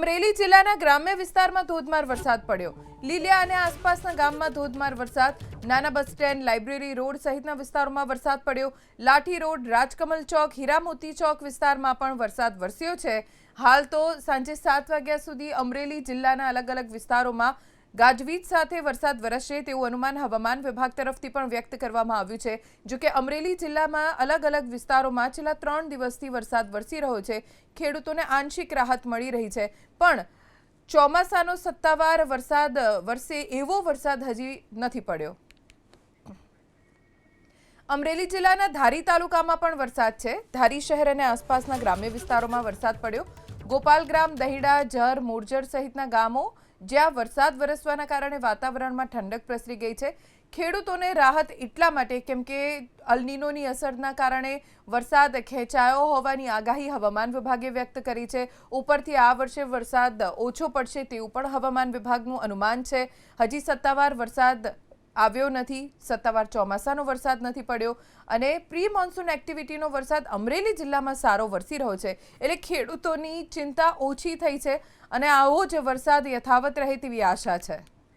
અમરેલી જિલ્લાના ગ્રામ્ય વિસ્તારમાં ધોધમાર વરસાદ પડ્યો। લીલિયા અને આસપાસના ગામમાં ધોધમાર વરસાદ। નાના બસ સ્ટેન્ડ, લાઇબ્રેરી રોડ સહિતના વિસ્તારોમાં વરસાદ પડ્યો। લાઠી રોડ, રાજકમલ ચોક, હીરામોતી ચોક વિસ્તારમાં પણ વરસાદ વરસ્યો છે। હાલ તો સાંજે 7 વાગ્યા સુધી અમરેલી જિલ્લાના અલગ-અલગ વિસ્તારોમાં ગાજવીજ સાથે વરસાદ વરસશે તેવું અનુમાન હવામાન વિભાગ તરફથી પણ વ્યક્ત કરવામાં આવ્યું છે। જો કે અમરેલી જિલ્લામાં અલગ-અલગ વિસ્તારોમાં છેલ્લા 3 દિવસથી વરસાદ વરસી રહ્યો છે। ખેડૂતોને આંશિક રાહત મળી રહી છે, પણ ચોમાસાનો સત્તાવાર વરસાદ વરસે એવો વરસાદ હજી નથી પડ્યો। અમરેલી જિલ્લાના ધારી તાલુકામાં પણ વરસાદ છે। ધારી શહેર અને આસપાસના ગ્રામ્ય વિસ્તારોમાં વરસાદ પડ્યો। ગોપાલગ્રામ, દહીડા, જર, મોરજર સહિતના ગામો જ્યાં વરસાદ વરસવાના કારણે વાતાવરણમાં ઠંડક પ્રસરી ગઈ છે। ખેડૂતોને રાહત એટલા માટે કેમ કે અલ નીનોની અસરના કારણે વરસાદ ખેંચાયો હોવાની આગાહી હવામાન વિભાગે વ્યક્ત કરી છે। ઉપરથી આ વર્ષે વરસાદ ઓછો પડશે તેવું પણ હવામાન વિભાગનું અનુમાન છે। હજી સત્તાવાર વરસાદ આવ્યો નથી, સત્તાવાર ચોમાસાનો વરસાદ નથી પડ્યો અને પ્રી મોન્સૂન એક્ટિવિટીનો વરસાદ અમરેલી જિલ્લામાં સારો વરસી રહ્યો છે, એટલે ખેડૂતોની ચિંતા ઓછી થઈ છે અને આવો જ વરસાદ યથાવત રહે તેવી આશા છે।